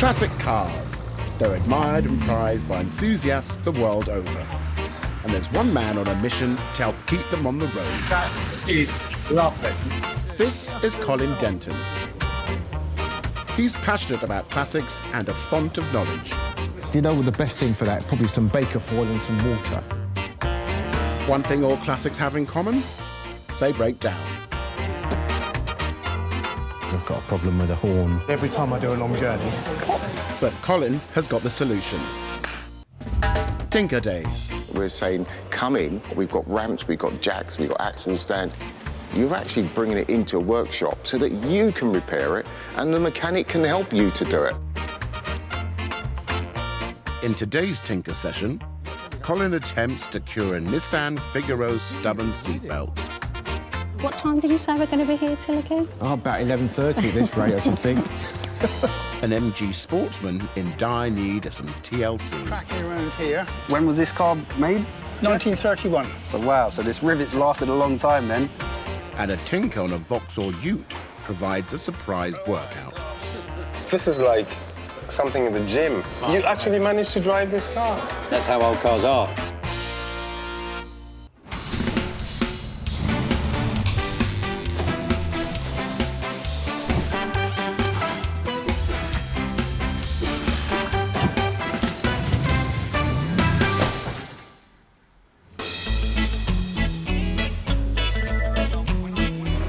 Classic cars. They're admired and prized by enthusiasts the world over. And there's one man on a mission to help keep them on the road. That is lovely. This is Colin Denton. He's passionate about classics and a font of knowledge. Do you know what the best thing for that? Probably some baker foil and some water. One thing all classics have in common, they break down. I've got a problem with a horn. Every time I do a long journey. But Colin has got the solution. Tinker Days. We're saying, come in, we've got ramps, we've got jacks, we've got axle stands. You're actually bringing it into a workshop so that you can repair it and the mechanic can help you to do it. In today's Tinker session, Colin attempts to cure a Nissan Figaro stubborn seatbelt. What time did you say we're going to be here till again? Oh, about 11:30 at this rate, I should think. An MG Sportsman in dire need of some TLC. Cracking around here. When was this car made? 1931. So wow, so this rivet's lasted a long time then. And a tinker on a Vauxhall Ute provides a surprise workout. This is like something in the gym. You actually managed to drive this car. That's how old cars are.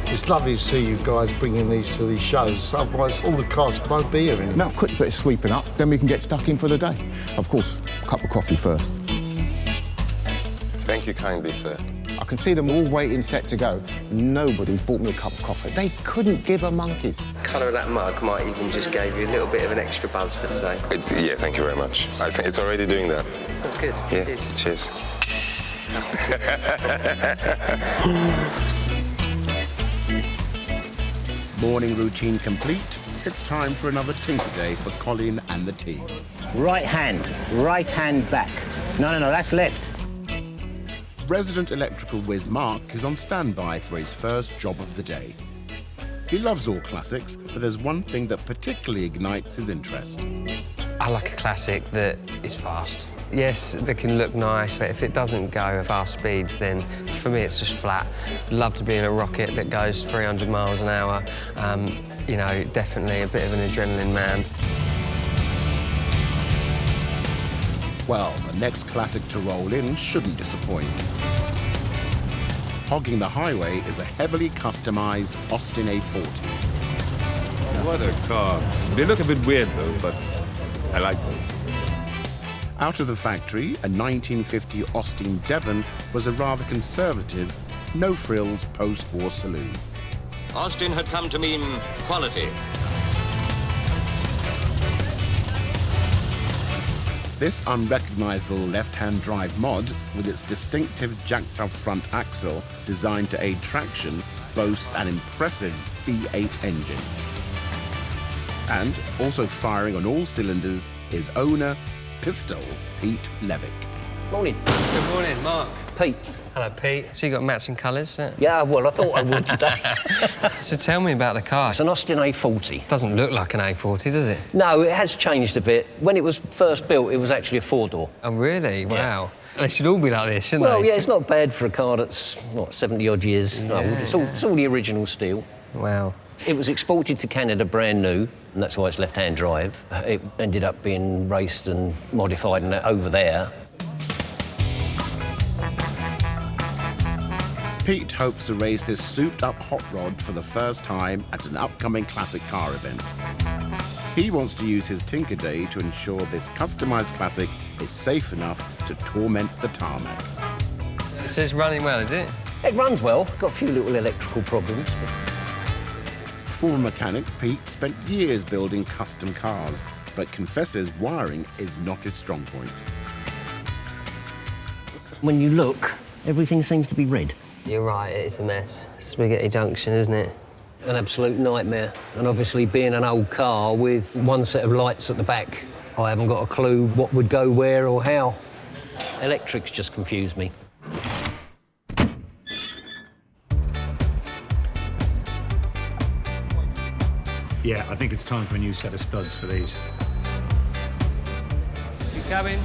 It's lovely to see you guys bringing these to these shows, otherwise all the cars won't be here anymore. Now, quick bit of sweeping up, then we can get stuck in for the day. Of course, a cup of coffee first. Thank you kindly, sir. I can see them all waiting set to go. Nobody's bought me a cup of coffee. They couldn't give a monkey's. The colour of that mug might even just give you a little bit of an extra buzz for today. Yeah, thank you very much. I think it's already doing that. That's good. Yeah, cheers. Morning routine complete, it's time for another Tinker Day for Colin and the team. Right hand back. No, that's left. Resident electrical whiz Mark is on standby for his first job of the day. He loves all classics, but there's one thing that particularly ignites his interest. I like a classic that is fast. Yes, they can look nice. If it doesn't go at fast speeds, then for me it's just flat. Love to be in a rocket that goes 300 miles an hour. You know, definitely a bit of an adrenaline man. Well, the next classic to roll in shouldn't disappoint. Hogging the highway is a heavily customised Austin A40. What a car. They look a bit weird, though, but I like them. Out of the factory, a 1950 Austin Devon was a rather conservative, no-frills post-war saloon. Austin had come to mean quality. This unrecognisable left-hand drive mod, with its distinctive jacked-up front axle designed to aid traction, boasts an impressive V8 engine. And also firing on all cylinders is owner, Pistol Pete Levick. Morning. Good morning, Mark. Pete. Hello, Pete. So you got matching colours? Yeah, well, I thought I would today. So tell me about the car. It's an Austin A40. Doesn't look like an A40, does it? No, it has changed a bit. When it was first built, it was actually a four-door. Oh, really? Yeah. Wow. They should all be like this, shouldn't Well, they? yeah, it's not bad for a car that's, 70-odd years old. It's all the original steel. Wow. It was exported to Canada brand new, and that's why it's left-hand drive. It ended up being raced and modified and over there. Pete hopes to race this souped-up hot rod for the first time at an upcoming classic car event. He wants to use his Tinker Day to ensure this customised classic is safe enough to torment the tarmac. It says running well, is it? It runs well. Got a few little electrical problems. Former mechanic, Pete spent years building custom cars, but confesses wiring is not his strong point. When you look, everything seems to be red. You're right, it's a mess. Spaghetti junction, isn't it? An absolute nightmare. And obviously, being an old car with one set of lights at the back, I haven't got a clue what would go where or how. Electrics just confuse me. Yeah, I think it's time for a new set of studs for these. your cabin.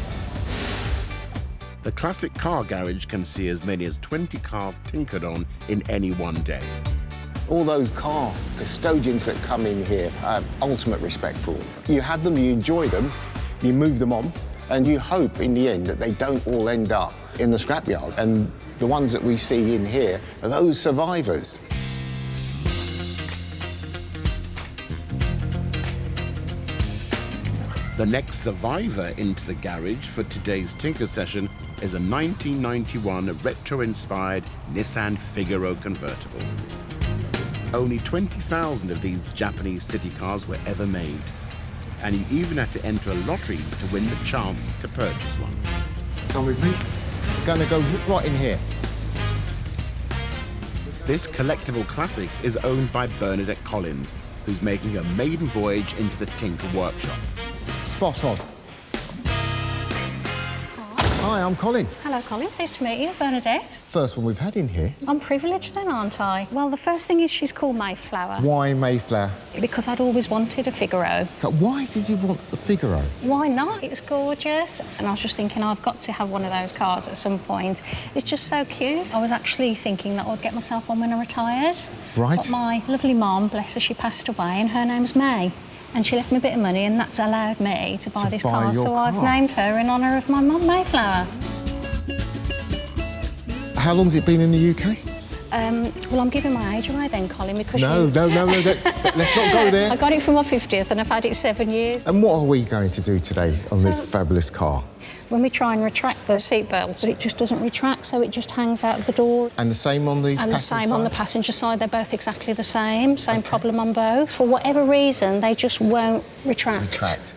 The classic car garage can see as many as 20 cars tinkered on in any one day. All those car custodians that come in here, I have ultimate respect for them. You have them, you enjoy them, you move them on, and you hope in the end that they don't all end up in the scrapyard. And the ones that we see in here are those survivors. The next survivor into the garage for today's Tinker session is a 1991 retro-inspired Nissan Figaro convertible. Only 20,000 of these Japanese city cars were ever made, and you even had to enter a lottery to win the chance to purchase one. Come with me. We're going to go right in here. This collectible classic is owned by Bernadette Collins, who's making her maiden voyage into the Tinker workshop. Spot on. Hi, I'm Colin. Hello, Colin. Pleased to meet you, Bernadette. First one we've had in here. I'm privileged then, aren't I? Well, the first thing is she's called Mayflower. Why Mayflower? Because I'd always wanted a Figaro. But why did you want the Figaro? Why not? It's gorgeous. And I was just thinking, I've got to have one of those cars at some point. It's just so cute. I was actually thinking that I'd get myself one when I retired. Right. But my lovely mum, bless her, she passed away, and her name's May. And she left me a bit of money, and that's allowed me to buy this car. So I've named her in honour of my mum, Mayflower. How long's it been in the UK? Well, I'm giving my age away then, Colin, because No, let's not go there. I got it for my 50th, and I've had it 7 years. And what are we going to do today on this fabulous car? When we try and retract the seatbelts, it just doesn't retract, so it just hangs out of the door. And the same on the And the same on the passenger side. They're both exactly the same problem on both. For whatever reason, they just won't retract.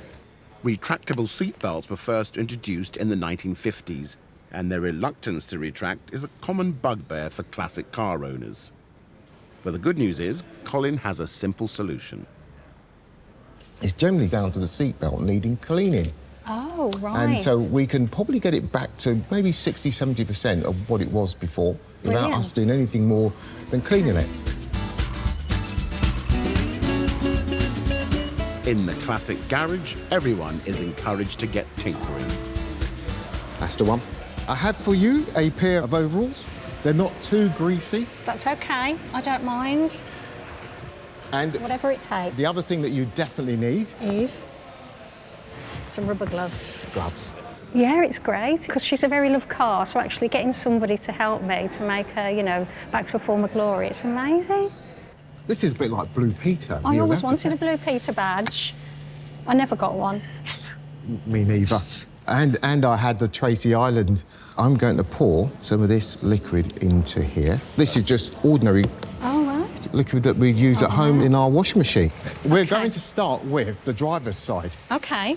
Retractable seatbelts were first introduced in the 1950s, and their reluctance to retract is a common bugbear for classic car owners. But the good news is, Colin has a simple solution. It's generally down to the seatbelt needing cleaning. Oh, right. And so we can probably get it back to maybe 60, 70% of what it was before without us doing anything more than cleaning it. In the classic garage, everyone is encouraged to get tinkering. That's the one. I have for you a pair of overalls. They're not too greasy. That's OK. I don't mind. And whatever it takes. The other thing that you definitely need is some rubber gloves. Gloves. Yeah, it's great, because she's a very loved car, so actually getting somebody to help me to make her, you know, back to a former glory, it's amazing. This is a bit like Blue Peter. I always wanted a Blue Peter badge. I never got one. Me neither. And I had the Tracy Island. I'm going to pour some of this liquid into here. This is just ordinary liquid that we use at home in our washing machine. We're going to start with the driver's side. OK.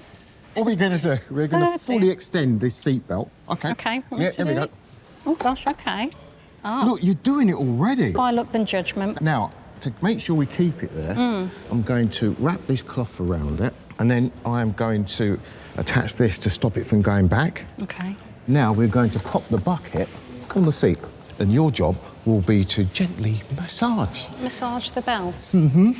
What are we going to do? We're going to fully extend this seatbelt. OK. OK. Yeah, here we go. Oh, gosh, OK. Oh. Look, you're doing it already. By look than judgment. Now, to make sure we keep it there, I'm going to wrap this cloth around it, and then I'm going to attach this to stop it from going back. OK. Now we're going to pop the bucket on the seat, and your job will be to gently massage. Massage the belt? Mm-hmm.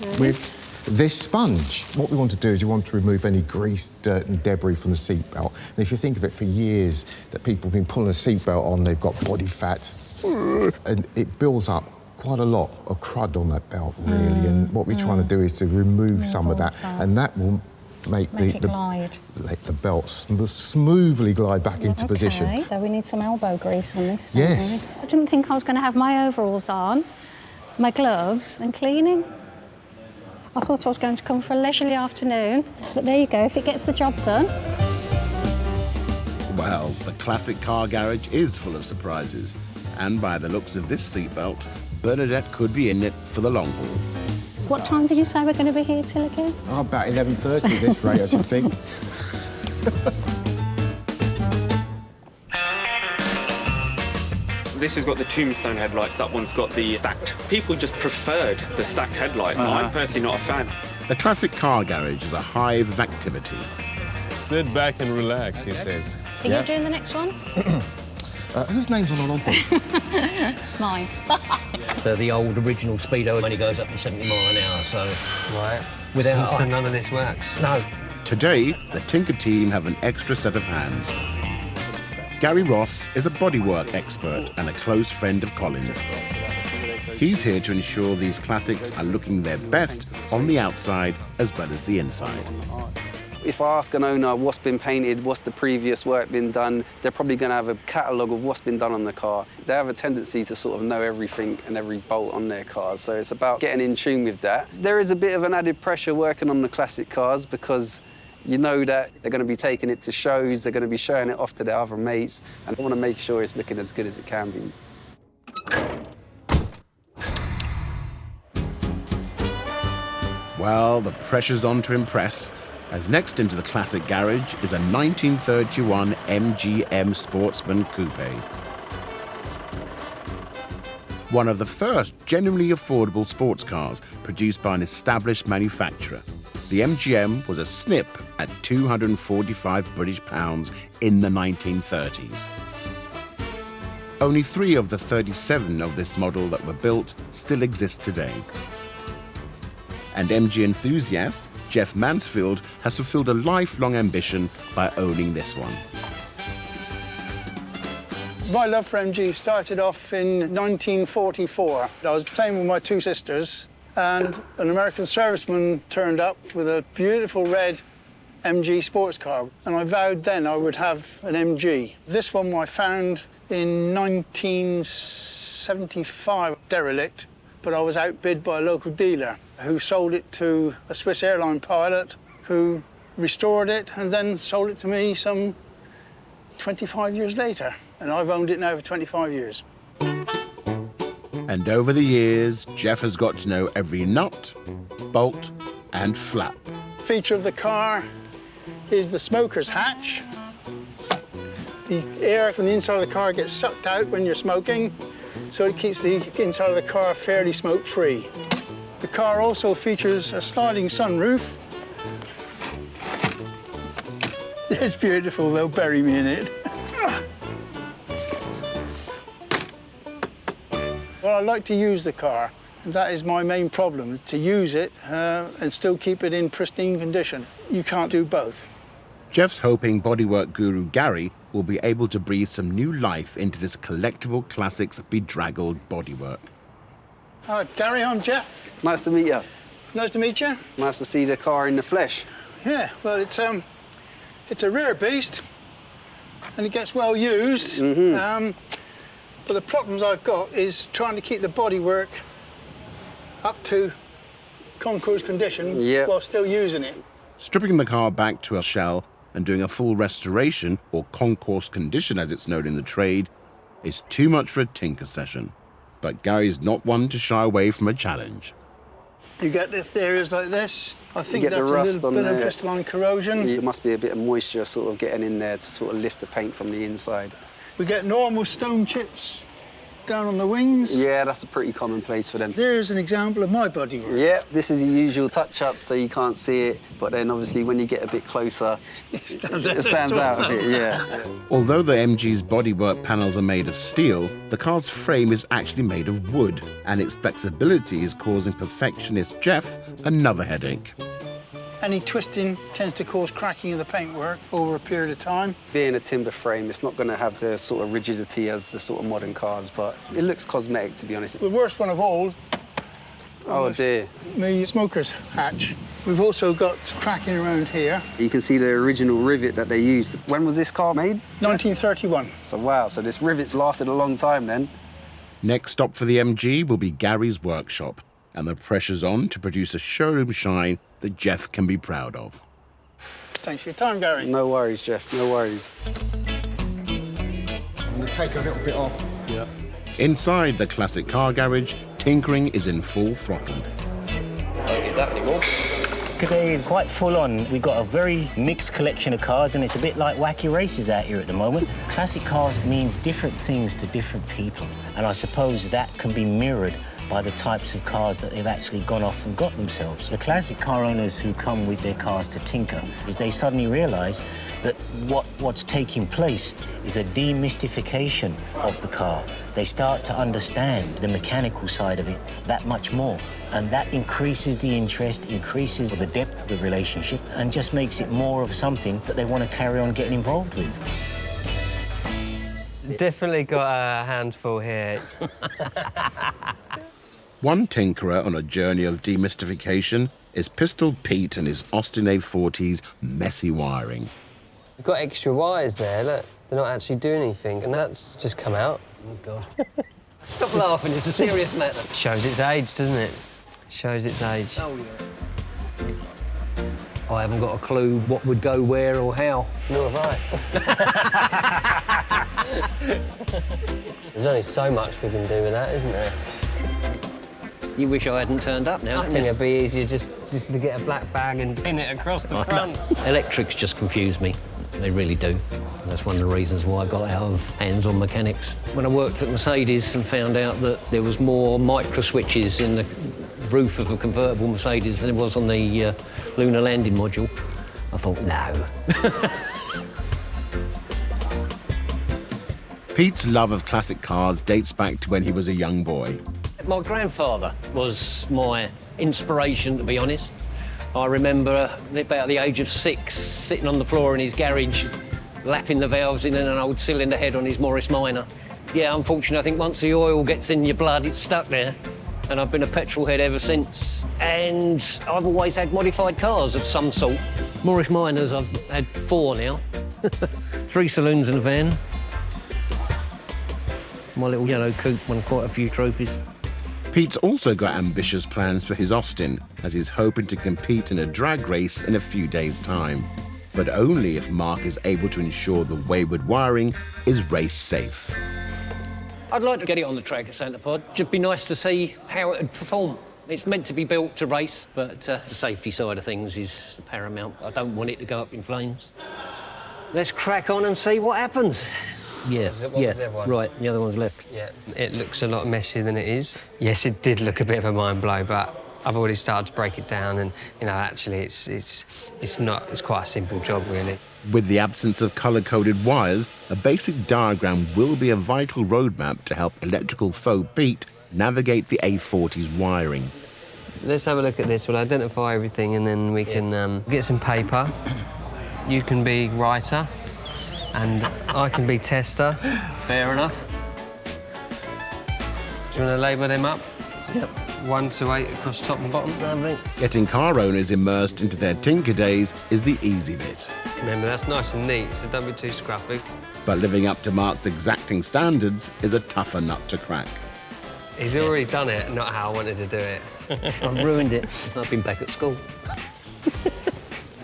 Okay. With this sponge. What we want to do is you want to remove any grease, dirt and debris from the seatbelt. And if you think of it, for years that people have been pulling a seatbelt on, they've got body fats, and it builds up quite a lot of crud on that belt, really. And what we're trying to do is to remove some of that, and that will make it glide. Let the belt smoothly glide back into position. So we need some elbow grease on this. Yes. I didn't think I was going to have my overalls on, my gloves and cleaning. I thought I was going to come for a leisurely afternoon, but there you go, if it gets the job done. Well, the classic car garage is full of surprises, and by the looks of this seatbelt, Bernadette could be in it for the long haul. What time did you say we're going to be here till again? Oh, about 11:30 this rate, I should think. This has got the tombstone headlights, that one's got the stacked. People just preferred the stacked headlights. I'm personally not a fan. The classic car garage is a hive of activity. Sit back and relax, he says. Are you doing the next one? Whose name's on the logbook? Mine. So the old original Speedo only goes up to 70 miles an hour, so... Right. Without... So none of this works? No. Today, the Tinker team have an extra set of hands. Gary Ross is a bodywork expert and a close friend of Colin's. He's here to ensure these classics are looking their best on the outside as well as the inside. If I ask an owner what's been painted, what's the previous work been done, they're probably going to have a catalogue of what's been done on the car. They have a tendency to sort of know everything and every bolt on their cars, so it's about getting in tune with that. There is a bit of an added pressure working on the classic cars because you know that they're going to be taking it to shows, they're going to be showing it off to their other mates, and they want to make sure it's looking as good as it can be. Well, the pressure's on to impress, as next into the classic garage is a 1931 MGM Sportsman Coupe. One of the first genuinely affordable sports cars produced by an established manufacturer. The MGM was a snip at 245 British pounds in the 1930s. Only 3 of the 37 of this model that were built still exist today. And MG enthusiast Jeff Mansfield has fulfilled a lifelong ambition by owning this one. My love for MG started off in 1944. I was playing with my 2 sisters, and an American serviceman turned up with a beautiful red MG sports car, and I vowed then I would have an MG. This one I found in 1975, derelict, but I was outbid by a local dealer who sold it to a Swiss airline pilot who restored it and then sold it to me some 25 years later. And I've owned it now for 25 years. And over the years, Jeff has got to know every nut, bolt, and flap. Feature of the car is the smoker's hatch. The air from the inside of the car gets sucked out when you're smoking, so it keeps the inside of the car fairly smoke-free. The car also features a sliding sunroof. It's beautiful, they'll bury me in it. Well, I like to use the car, and that is my main problem, to use it and still keep it in pristine condition. You can't do both. Jeff's hoping bodywork guru Gary will be able to breathe some new life into this collectible classics bedraggled bodywork. Hi, Gary, I'm Jeff. It's nice to meet you. Nice to meet you. Nice to see the car in the flesh. Yeah, well, it's a rare beast, and it gets well used. But the problems I've got is trying to keep the bodywork up to concours condition while still using it. Stripping the car back to a shell and doing a full restoration, or concours condition as it's known in the trade, is too much for a tinker session. But Gary's not one to shy away from a challenge. You get areas like this. I think that's a little bit of crystalline corrosion. There must be a bit of moisture sort of getting in there to sort of lift the paint from the inside. We get normal stone chips down on the wings. Yeah, that's a pretty common place for them. There's an example of my bodywork. Yeah, this is your usual touch-up, so you can't see it. But then, obviously, when you get a bit closer, it stands out a bit, yeah. Although the MG's bodywork panels are made of steel, the car's frame is actually made of wood, and its flexibility is causing perfectionist Jeff another headache. Any twisting tends to cause cracking of the paintwork over a period of time. Being a timber frame, it's not going to have the sort of rigidity as the sort of modern cars, but it looks cosmetic, to be honest. The worst one of all, oh dear, the smoker's hatch. We've also got cracking around here. You can see the original rivet that they used. When was this car made? 1931. So wow, so this rivet's lasted a long time then. Next stop for the MG will be Gary's workshop, and the pressure's on to produce a showroom shine that Jeff can be proud of. Thanks for your time, Gary. No worries, Jeff, no worries. I'm going to take a little bit off. Yeah. Inside the classic car garage, tinkering is in full throttle. Don't get that anymore. Today is quite full on. We've got a very mixed collection of cars, and it's a bit like wacky races out here at the moment. Classic cars means different things to different people, and I suppose that can be mirrored by the types of cars that they've actually gone off and got themselves. The classic car owners who come with their cars to tinker is they suddenly realise that what's taking place is a demystification of the car. They start to understand the mechanical side of it that much more. And that increases the interest, increases the depth of the relationship, and just makes it more of something that they want to carry on getting involved with. Definitely got a handful here. One tinkerer on a journey of demystification is Pistol Pete and his Austin A40's messy wiring. We've got extra wires there, look. They're not actually doing anything, and that's just come out. Oh, God. Stop laughing, it's a serious matter. Shows its age, doesn't it? Shows its age. Oh, yeah. I haven't got a clue what would go where or how. Nor have I. There's only so much we can do with that, isn't there? You wish I hadn't turned up now. I think it'd be easier just to get a black bag and pin it across the front. Electrics just confuse me. They really do. That's one of the reasons why I got out of hands-on mechanics. When I worked at Mercedes and found out that there was more micro switches in the roof of a convertible Mercedes than there was on the lunar landing module, I thought, no. Pete's love of classic cars dates back to when he was a young boy. My grandfather was my inspiration, to be honest. I remember about the age of 6, sitting on the floor in his garage, lapping the valves in an old cylinder head on his Morris Minor. Yeah, unfortunately, I think once the oil gets in your blood, it's stuck there. And I've been a petrol head ever since. And I've always had modified cars of some sort. Morris Minors, I've had 4 now. 3 saloons and a van. My little yellow coupe won quite a few trophies. Pete's also got ambitious plans for his Austin, as he's hoping to compete in a drag race in a few days' time. But only if Mark is able to ensure the wayward wiring is race safe. I'd like to get it on the track at Santa Pod. It'd be nice to see how it would perform. It's meant to be built to race, but the safety side of things is paramount. I don't want it to go up in flames. Let's crack on and see what happens. Yeah, right, the other one's left. Yeah, it looks a lot messier than it is. Yes, it did look a bit of a mind blow, but I've already started to break it down, and actually, it's quite a simple job, really. With the absence of colour-coded wires, a basic diagram will be a vital roadmap to help electrical foe Pete navigate the A40's wiring. Let's have a look at this. We'll identify everything, and then we can get some paper. You can be writer, and I can be tester. Fair enough. Do you want to label them up? Yep. 1 to 8 across top and bottom. Lovely. Getting car owners immersed into their tinker days is the easy bit. Remember, that's nice and neat, so don't be too scruffy. But living up to Mark's exacting standards is a tougher nut to crack. He's already done it, not how I wanted to do it. I've ruined it. I've been back at school.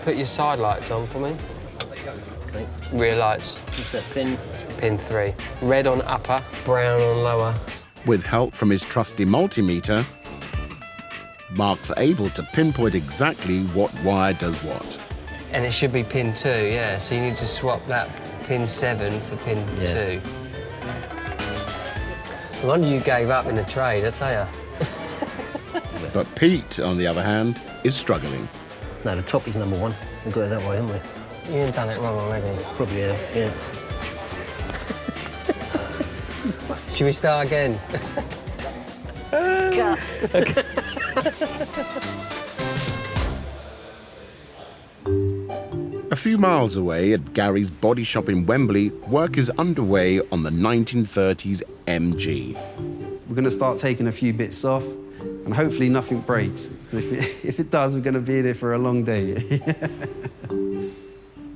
Put your side lights on for me. Okay. Rear lights. What's that pin? Pin 3. Red on upper, brown on lower. With help from his trusty multimeter, Mark's able to pinpoint exactly what wire does what. And it should be pin 2, yeah, so you need to swap that pin 7 for pin 2. No wonder you gave up in the trade, I tell you. But Pete, on the other hand, is struggling. No, the top is number 1. We've got it that way, haven't we? You've done it wrong already. Probably have, yeah. Should we start again? Okay. A few miles away at Gary's body shop in Wembley, work is underway on the 1930s MG. We're going to start taking a few bits off, and hopefully nothing breaks. If it does, we're going to be in it for a long day.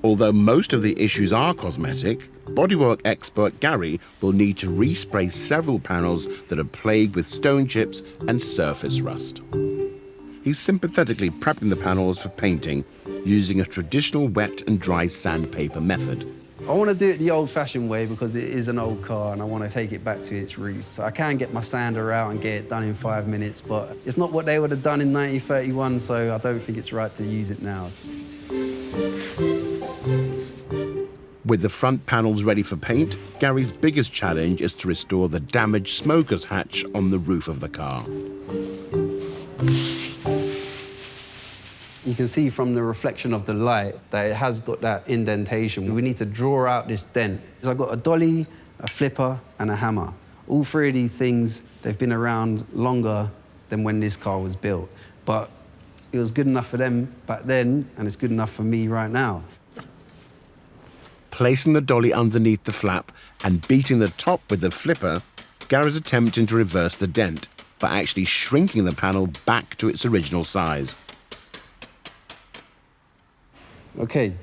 Although most of the issues are cosmetic, bodywork expert Gary will need to respray several panels that are plagued with stone chips and surface rust. He's sympathetically prepping the panels for painting using a traditional wet and dry sandpaper method. I want to do it the old-fashioned way because it is an old car and I want to take it back to its roots. So I can get my sander out and get it done in 5 minutes, but it's not what they would have done in 1931, so I don't think it's right to use it now. With the front panels ready for paint, Gary's biggest challenge is to restore the damaged smoker's hatch on the roof of the car. You can see from the reflection of the light that it has got that indentation. We need to draw out this dent. I've got a dolly, a flipper, and a hammer. All 3 of these things, they've been around longer than when this car was built. But it was good enough for them back then, and it's good enough for me right now. Placing the dolly underneath the flap and beating the top with the flipper, Gary's attempting to reverse the dent by actually shrinking the panel back to its original size. OK,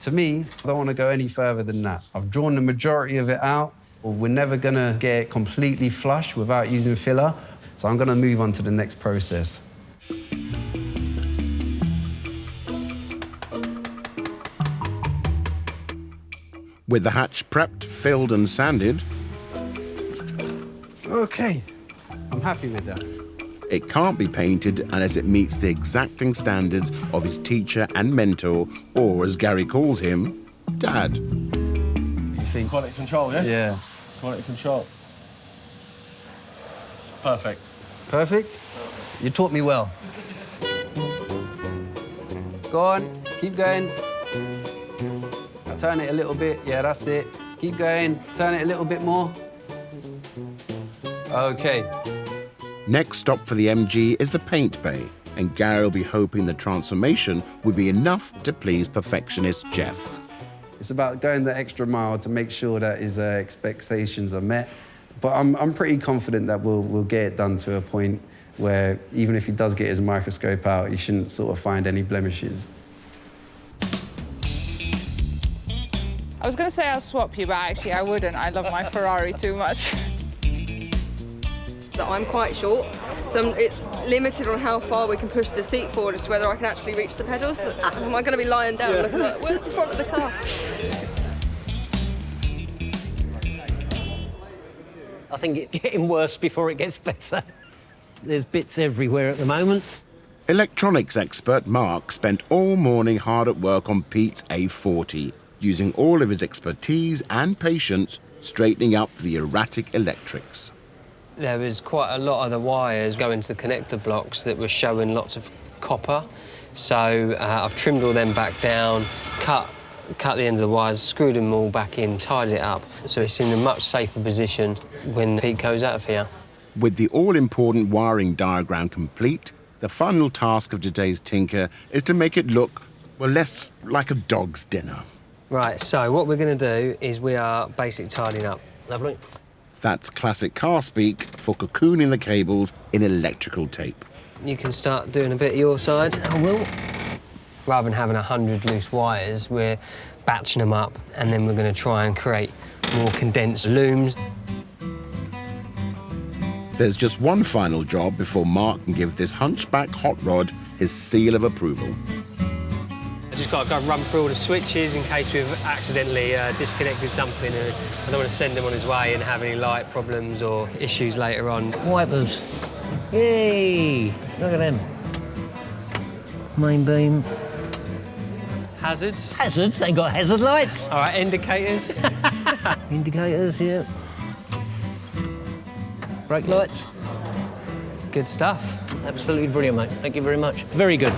to me, I don't want to go any further than that. I've drawn the majority of it out. We're never going to get it completely flush without using filler, so I'm going to move on to the next process. With the hatch prepped, filled and sanded, OK, I'm happy with that. it can't be painted unless it meets the exacting standards of his teacher and mentor, or as Gary calls him, Dad. You think? Quality control, yeah? Yeah. Quality control. Perfect. Perfect? You taught me well. Go on, keep going. Now turn it a little bit. Yeah, that's it. Keep going. Turn it a little bit more. OK. Next stop for the MG is the paint bay, and Gary will be hoping the transformation will be enough to please perfectionist Jeff. It's about going the extra mile to make sure that his expectations are met. But I'm pretty confident that we'll get it done to a point where even if he does get his microscope out, he shouldn't sort of find any blemishes. I was going to say I'll swap you, but actually I wouldn't. I love my Ferrari too much. That I'm quite short, so it's limited on how far we can push the seat forward as to whether I can actually reach the pedals. So am I going to be lying down looking like, where's the front of the car? I think it's getting worse before it gets better. There's bits everywhere at the moment. Electronics expert Mark spent all morning hard at work on Pete's A40, using all of his expertise and patience straightening up the erratic electrics. There was quite a lot of the wires going to the connector blocks that were showing lots of copper. So I've trimmed all them back down, cut the end of the wires, screwed them all back in, tied it up. So it's in a much safer position when Pete goes out of here. With the all-important wiring diagram complete, the final task of today's tinker is to make it look, well, less like a dog's dinner. Right, so what we're going to do is we are basically tidying up. Lovely. That's classic car speak for cocooning the cables in electrical tape. You can start doing a bit of your side. I will. Rather than having 100 loose wires, we're batching them up, and then we're going to try and create more condensed looms. There's just one final job before Mark can give this hunchback hot rod his seal of approval. I just got to go run through all the switches in case we've accidentally disconnected something, and I don't want to send him on his way and have any light problems or issues later on. Wipers. Yay! Look at them. Main beam. Hazards. Hazards? They got hazard lights. All right, indicators. Indicators, yeah. Brake lights. Good stuff. Absolutely brilliant, mate. Thank you very much. Very good.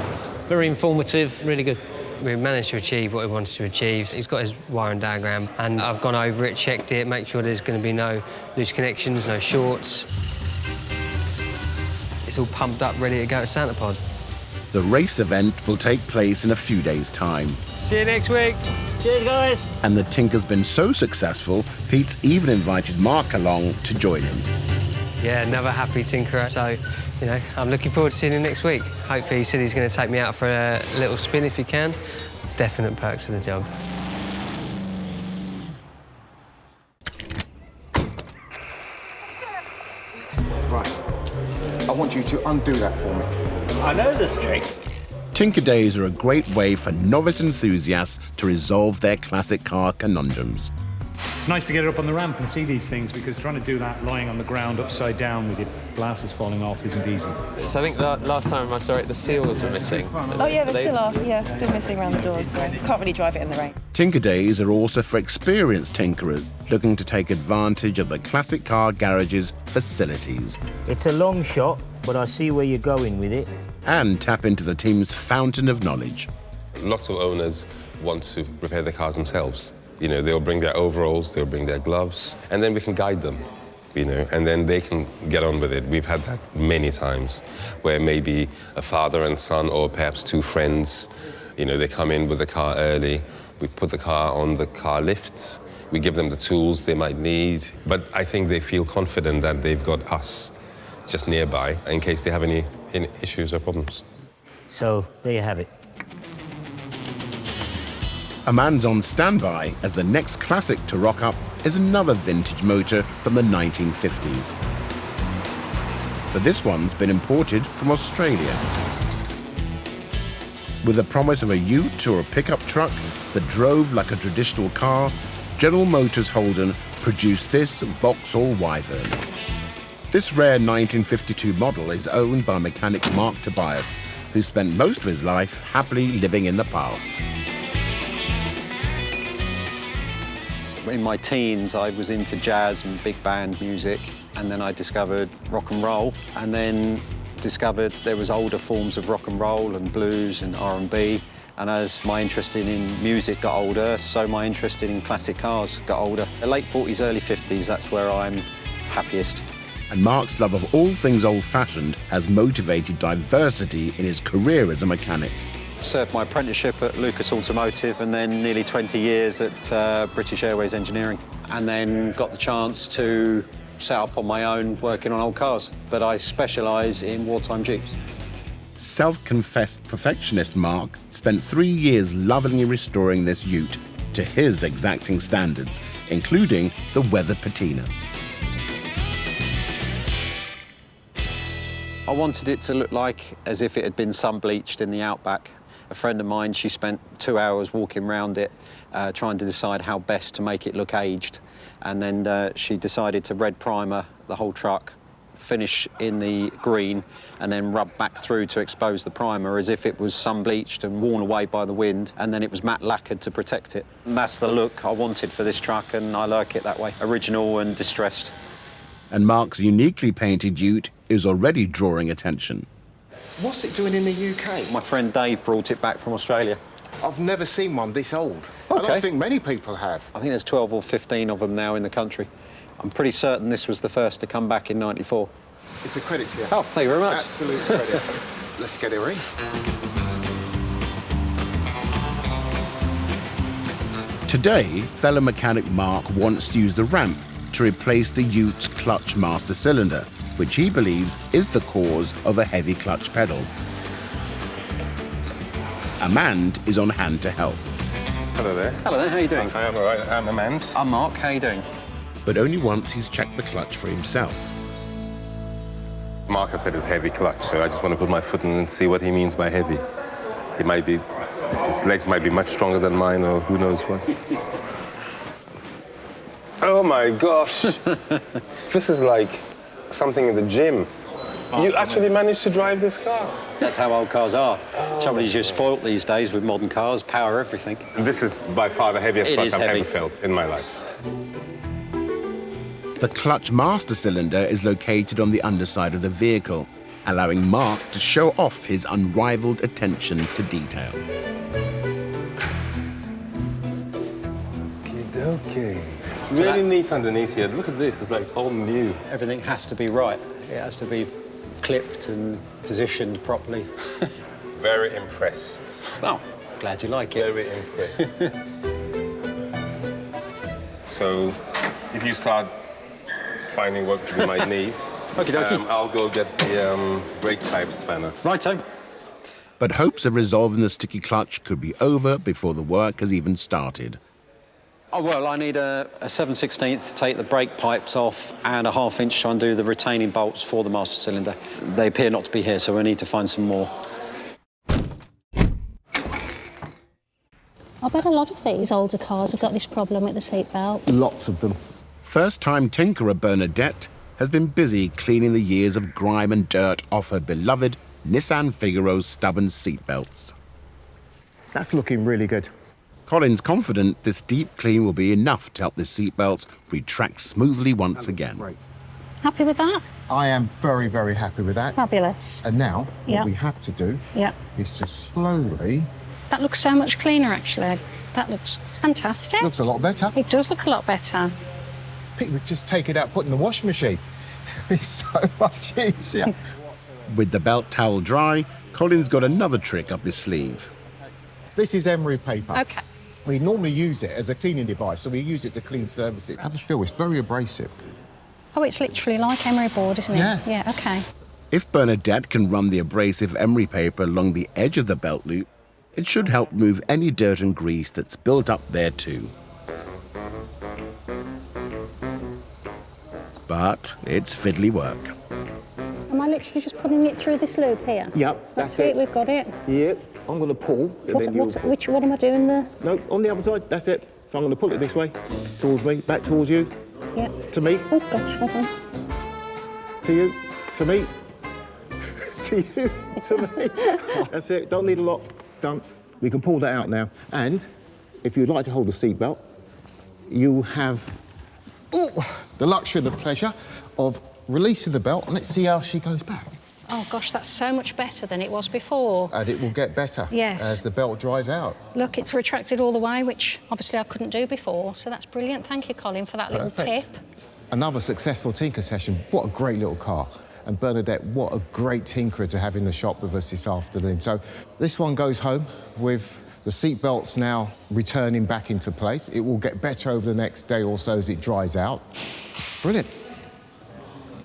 Very informative, really good. We've managed to achieve what we wanted to achieve. He's got his wiring diagram, and I've gone over it, checked it, make sure there's going to be no loose connections, no shorts. It's all pumped up, ready to go to Santa Pod. The race event will take place in a few days' time. See you next week. Cheers, guys. And the tinker's been so successful, Pete's even invited Mark along to join him. Yeah, another happy tinkerer. So, you know, I'm looking forward to seeing him next week. Hopefully, he said he's going to take me out for a little spin if he can. Definite perks of the job. Right. I want you to undo that for me. I know this trick. Tinker Days are a great way for novice enthusiasts to resolve their classic car conundrums. It's nice to get it up on the ramp and see these things, because trying to do that lying on the ground upside down with your glasses falling off isn't easy. So I think last time I saw it, the seals were missing. Oh yeah, they still are. Yeah, still missing around the doors, so can't really drive it in the rain. Tinker Days are also for experienced tinkerers looking to take advantage of the classic car garage's facilities. It's a long shot, but I see where you're going with it. And tap into the team's fountain of knowledge. Lots of owners want to repair their cars themselves. You know, they'll bring their overalls, they'll bring their gloves, and then we can guide them. you know, and then they can get on with it. We've had that many times, where maybe a father and son, or perhaps two friends, you know, they come in with the car early, we put the car on the car lifts, we give them the tools they might need, but I think they feel confident that they've got us just nearby in case they have any issues or problems. So, there you have it. A man's on standby as the next classic to rock up is another vintage motor from the 1950s. But this one's been imported from Australia. With the promise of a ute or a pickup truck that drove like a traditional car, General Motors Holden produced this Vauxhall Wyvern. This rare 1952 model is owned by mechanic Mark Tobias, who spent most of his life happily living in the past. In my teens, I was into jazz and big band music, and then I discovered rock and roll, and then discovered there was older forms of rock and roll and blues and R&B. And as my interest in music got older, so my interest in classic cars got older. The late 40s, early 50s, that's where I'm happiest. And Mark's love of all things old-fashioned has motivated diversity in his career as a mechanic. Served my apprenticeship at Lucas Automotive and then nearly 20 years at British Airways Engineering. And then got the chance to set up on my own working on old cars. But I specialise in wartime Jeeps. Self-confessed perfectionist Mark spent 3 years lovingly restoring this ute to his exacting standards, including the weather patina. I wanted it to look like as if it had been sun-bleached in the outback. A friend of mine, she spent 2 hours walking around it, trying to decide how best to make it look aged. And then she decided to red primer the whole truck, finish in the green, and then rub back through to expose the primer as if it was sun-bleached and worn away by the wind, and then it was matte lacquered to protect it. And that's the look I wanted for this truck, and I like it that way, original and distressed. And Mark's uniquely painted ute is already drawing attention. What's it doing in the UK? My friend Dave brought it back from Australia. I've never seen one this old. Okay. I don't think many people have. I think there's 12 or 15 of them now in the country. I'm pretty certain this was the first to come back in '94. It's a credit to you. Oh, thank you very much. Absolute credit. Let's get her in. Today, fellow mechanic Mark wants to use the ramp to replace the ute's clutch master cylinder, which he believes is the cause of a heavy clutch pedal. Amand is on hand to help. Hello there. Hello there, how are you doing? I am all right. I'm Amand. I'm Mark, how are you doing? But only once he's checked the clutch for himself. Mark has said it's heavy clutch, so I just want to put my foot in and see what he means by heavy. He might be, his legs might be much stronger than mine, or who knows what. Oh my gosh! This is like something in the gym. You actually managed to drive this car? That's how old cars are. Trouble is you're spoilt these days with modern cars, power everything. This is by far the heaviest clutch I've heavy. ever felt in my life. The clutch master cylinder is located on the underside of the vehicle, allowing Mark to show off his unrivaled attention to detail. Okay. Really neat underneath here. Look at this, it's like all new. Everything has to be right. It has to be clipped and positioned properly. Very impressed. Oh, glad you like it. Very impressed. So, if you start finding what you might need, I'll go get the brake pipe spanner. Righto. But hopes of resolving the sticky clutch could be over before the work has even started. Oh, well, I need a 7/16 to take the brake pipes off and a 1/2 inch to undo the retaining bolts for the master cylinder. They appear not to be here, so we need to find some more. I bet a lot of these older cars have got this problem with the seatbelts. Lots of them. First-time tinkerer Bernadette has been busy cleaning the years of grime and dirt off her beloved Nissan Figaro's stubborn seatbelts. That's looking really good. Colin's confident this deep clean will be enough to help the seatbelts retract smoothly once again. Great. Happy with that? I am very, very happy with that. Fabulous. And now, Yeah. what we have to do is to slowly... That looks so much cleaner, actually. That looks fantastic. Looks a lot better. It does look a lot better. People just take it out, put it in the washing machine. It's so much easier. With the belt towel dry, Colin's got another trick up his sleeve. This is emery paper. OK. We normally use it as a cleaning device, so we use it to clean surfaces. Have a feel, it's very abrasive. Oh, it's literally like emery board, isn't it? Yeah. Yeah, OK. If Bernadette can run the abrasive emery paper along the edge of the belt loop, it should help move any dirt and grease that's built up there too. But it's fiddly work. Am I literally just putting it through this loop here? Yep, that's it. We've got it. Yep, I'm going to pull. So What am I doing there? No, on the other side, that's it. So I'm going to pull it this way, towards me, back towards you. Yeah. To me. Oh, gosh, hold on. To you, to me. To you, to me. That's it, don't need a lot. Done. We can pull that out now. And if you'd like to hold the seatbelt, you have the luxury and the pleasure of releasing the belt, and let's see how she goes back. Oh, gosh, that's so much better than it was before. And it will get better as the belt dries out. Look, it's retracted all the way, which obviously I couldn't do before, so that's brilliant. Thank you, Colin, for that little tip. Another successful tinker session. What a great little car. And Bernadette, what a great tinkerer to have in the shop with us this afternoon. So this one goes home with the seat belts now returning back into place. It will get better over the next day or so as it dries out. Brilliant.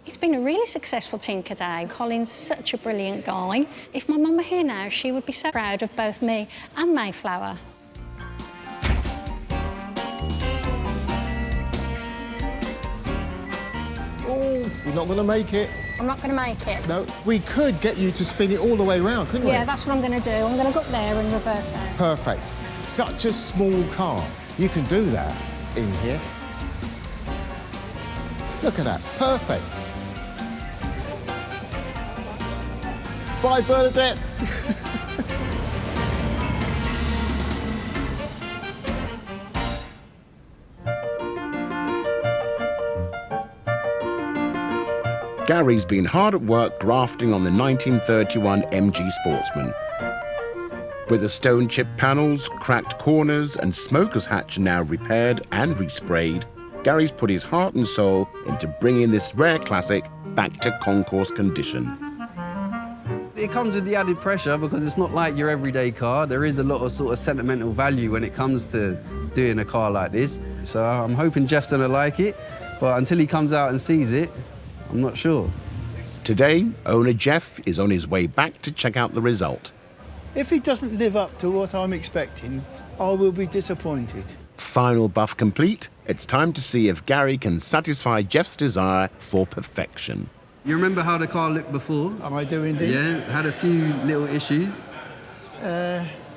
It's been a really successful Tinker Day. Colin's such a brilliant guy. If my mum were here now, she would be so proud of both me and Mayflower. Oh, you're not going to make it. I'm not going to make it. No, we could get you to spin it all the way around, couldn't we? Yeah, that's what I'm going to do. I'm going to go up there and reverse it. Perfect. Such a small car. You can do that in here. Look at that. Perfect. Bye, Bernadette. Gary's been hard at work grafting on the 1931 MG Sportsman. With the stone chip panels, cracked corners and smoker's hatch now repaired and resprayed, Gary's put his heart and soul into bringing this rare classic back to concourse condition. It comes with the added pressure because it's not like your everyday car. There is a lot of sort of sentimental value when it comes to doing a car like this. So I'm hoping Jeff's gonna like it, but until he comes out and sees it, I'm not sure. Today, owner Jeff is on his way back to check out the result. If he doesn't live up to what I'm expecting, I will be disappointed. Final buff complete, it's time to see if Gary can satisfy Jeff's desire for perfection. You remember how the car looked before? I do indeed. Yeah, had a few little issues.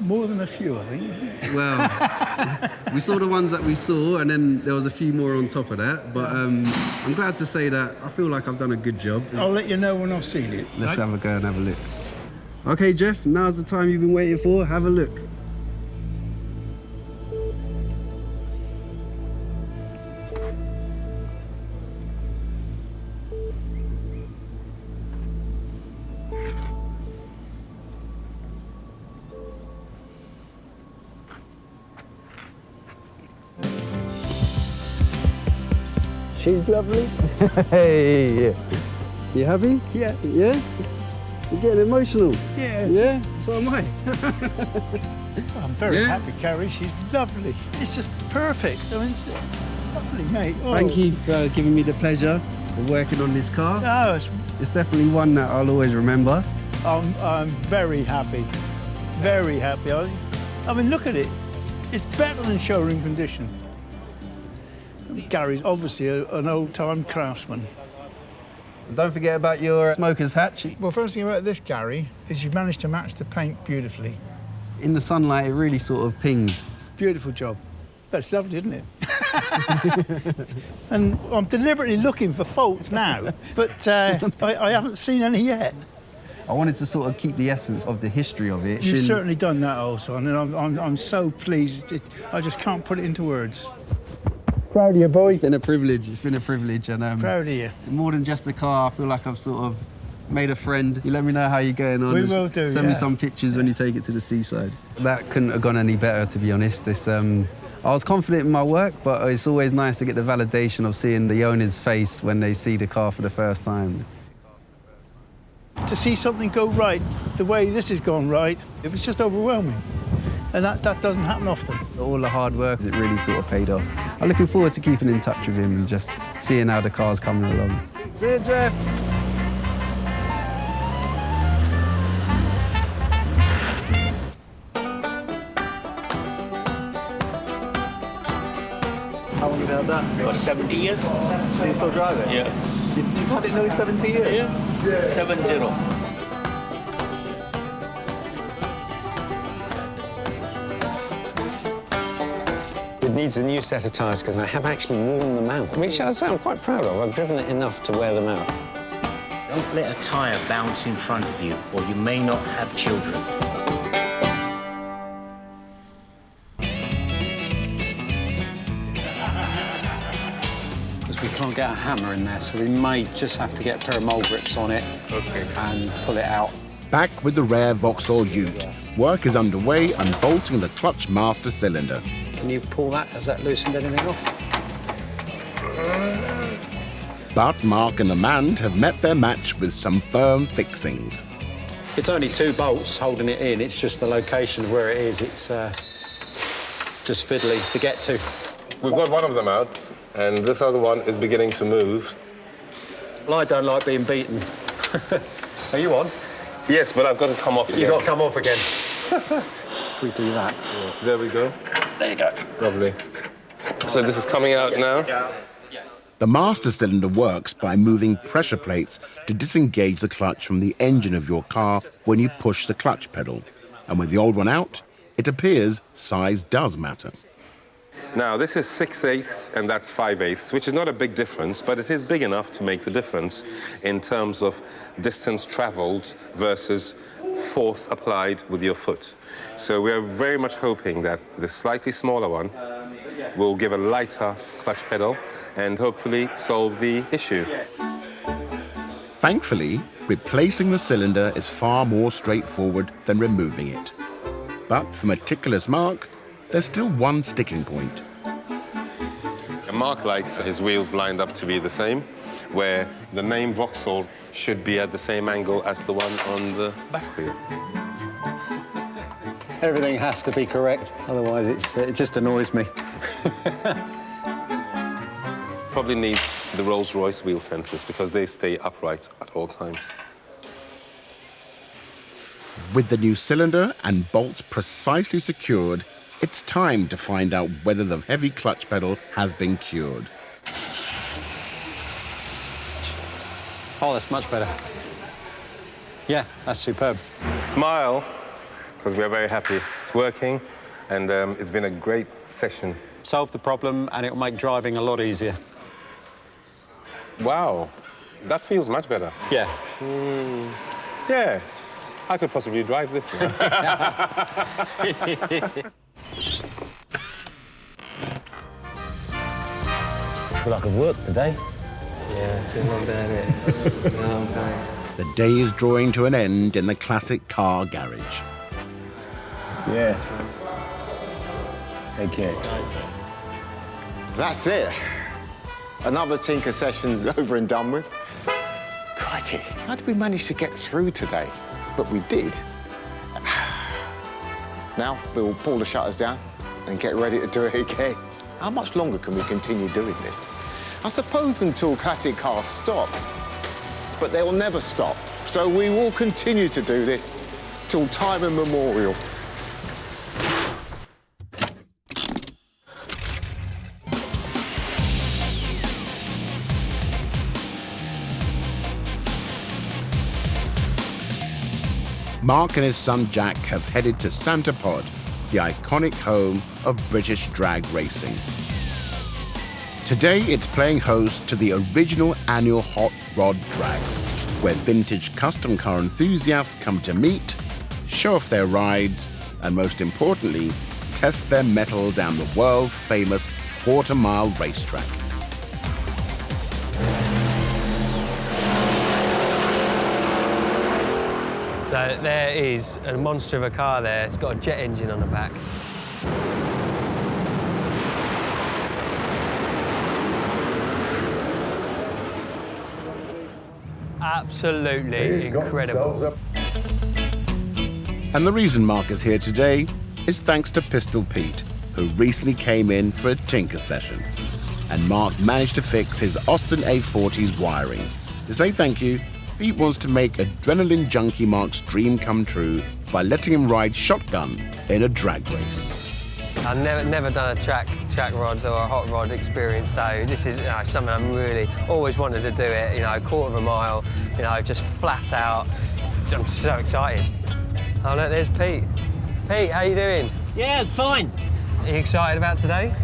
More than a few, I think. Well, we saw the ones that we saw, and then there was a few more on top of that. But I'm glad to say that I feel like I've done a good job. I'll let you know when I've seen it. Let's have a go and have a look. Okay, Jeff, now's the time you've been waiting for. Have a look. She's lovely. Hey! You happy? Yeah. Yeah? You're getting emotional? Yeah. Yeah? So am I. I'm very happy, Carrie. She's lovely. It's just perfect. I mean, it's lovely, mate. Oh. Thank you for giving me the pleasure of working on this car. Oh, it's definitely one that I'll always remember. I'm very happy. Very happy. I mean, look at it. It's better than showroom condition. Gary's obviously an old-time craftsman. Don't forget about your smoker's hatch. Well, first thing about this, Gary, is you've managed to match the paint beautifully. In the sunlight, it really sort of pings. Beautiful job. That's lovely, isn't it? And I'm deliberately looking for faults now, but I haven't seen any yet. I wanted to sort of keep the essence of the history of it. You've certainly done that, also, and I'm so pleased. I just can't put it into words. Proud of you, boy. It's been a privilege. It's been a privilege, and proud of you. More than just a car, I feel like I've sort of made a friend. You let me know how you're going on. We will do. Send me some pictures when you take it to the seaside. That couldn't have gone any better, to be honest. This I was confident in my work, but it's always nice to get the validation of seeing the owner's face when they see the car for the first time. To see something go right the way this has gone right, it was just overwhelming. And that doesn't happen often. All the hard work, it really sort of paid off. I'm looking forward to keeping in touch with him and just seeing how the car's coming along. See you, Jeff. How long have you had that? About 70 years. Do you still drive it? Yeah. You've had it nearly 70 years? Yeah. 70. It needs a new set of tyres because I have actually worn them out, which I say I'm quite proud of. I've driven it enough to wear them out. Don't let a tyre bounce in front of you, or you may not have children. Because we can't get a hammer in there, so we may just have to get a pair of mole grips on it and pull it out. Back with the rare Vauxhall Ute. Work is underway unbolting the clutch master cylinder. Can you pull that? Has that loosened anything off? But Mark and Amand have met their match with some firm fixings. It's only 2 bolts holding it in. It's just the location of where it is. It's just fiddly to get to. We've got one of them out, and this other one is beginning to move. Well, I don't like being beaten. Are you on? Yes, but I've got to come off again. You've got to come off again. We do that. Yeah. There we go. There you go. Lovely. So this is coming out now? The master cylinder works by moving pressure plates to disengage the clutch from the engine of your car when you push the clutch pedal. And with the old one out, it appears size does matter. Now, this is 6/8 and that's 5/8, which is not a big difference, but it is big enough to make the difference in terms of distance traveled versus force applied with your foot. So we're very much hoping that the slightly smaller one will give a lighter clutch pedal and hopefully solve the issue. Thankfully, replacing the cylinder is far more straightforward than removing it. But for meticulous Mark, there's still one sticking point. And Mark likes his wheels lined up to be the same, where the name Vauxhall should be at the same angle as the one on the back wheel. Everything has to be correct, otherwise it just annoys me. Probably needs the Rolls-Royce wheel sensors because they stay upright at all times. With the new cylinder and bolts precisely secured, it's time to find out whether the heavy clutch pedal has been cured. Oh, that's much better. Yeah, that's superb. Smile, because we're very happy. It's working, and it's been a great session. Solve the problem, and it'll make driving a lot easier. Wow, that feels much better. Yeah. Yeah, I could possibly drive this one. I feel like I've worked today. Yeah, it's been one day, isn't it? The day is drawing to an end in the classic car garage. Yeah. Take care. That's it. Another Tinker session's over and done with. Crikey, how did we manage to get through today? But we did. Now we'll pull the shutters down and get ready to do it again. How much longer can we continue doing this? I suppose until classic cars stop. But they will never stop. So we will continue to do this till time immemorial. Mark and his son Jack have headed to Santa Pod, the iconic home of British drag racing. Today, it's playing host to the original annual Hot Rod Drags, where vintage custom car enthusiasts come to meet, show off their rides, and most importantly, test their mettle down the world-famous quarter-mile racetrack. So there is a monster of a car there. It's got a jet engine on the back. Absolutely incredible. And the reason Mark is here today is thanks to Pistol Pete, who recently came in for a tinker session. And Mark managed to fix his Austin A40's wiring. To say thank you, Pete wants to make adrenaline junkie Mark's dream come true by letting him ride shotgun in a drag race. I've never done a track rods or a hot rod experience, so this is something I'm really always wanted to do it. You know, a quarter of a mile, you know, just flat out. I'm so excited. Oh look, there's Pete. Pete, how you doing? Yeah, fine. Are you excited about today?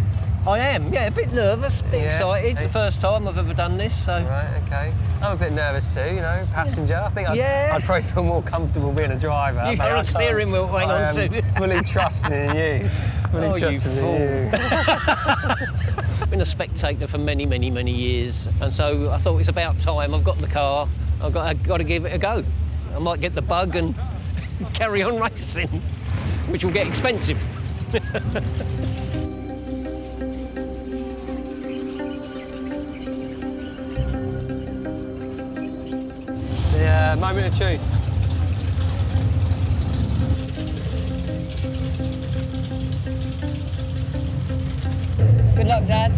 I am, yeah, a bit nervous, a bit excited. It's the first time I've ever done this, so... Right, OK. I'm a bit nervous too, you know, passenger. I think I'd probably feel more comfortable being a driver. You've got a steering wheel to hang on to. Fully trusting in you. Fully trusting in you. I've been a spectator for many, many, many years, and so I thought it's about time. I've got the car, I've got to give it a go. I might get the bug and carry on racing, which will get expensive. The moment of truth. Good luck, Dad.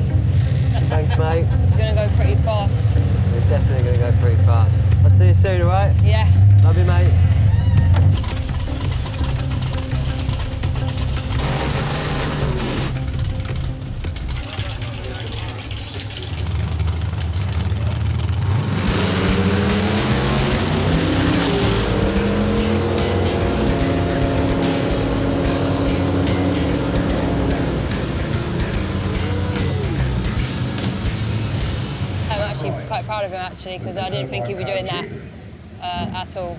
Thanks, mate. You're gonna go pretty fast. We're definitely going to go pretty fast. I'll see you soon, all right? Yeah. Love you, mate. I'm actually quite proud of him, actually, because I didn't think he'd be doing that at all.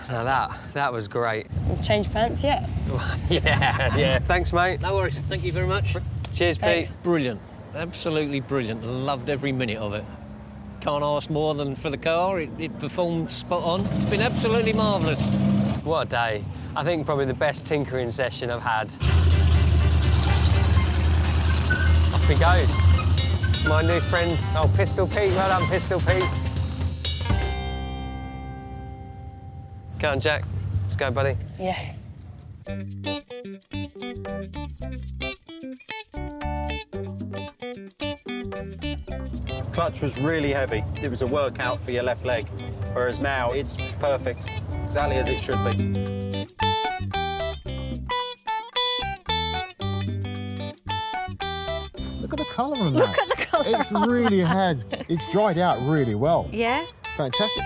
Now that was great. You've changed pants yet? Yeah. Thanks, mate. No worries. Thank you very much. Cheers, Thanks. Pete. Brilliant. Absolutely brilliant. Loved every minute of it. Can't ask more than for the car. It performed spot on. It's been absolutely marvellous. What a day. I think probably the best tinkering session I've had. Off he goes. My new friend, old Pistol Pete. Well done, Pistol Pete. Come on, Jack. Let's go, buddy. Yeah. Clutch was really heavy. It was a workout for your left leg, whereas now it's perfect, exactly as it should be. Look at the colour on that. Look at the colour. It really has. It's dried out really well. Yeah? Fantastic.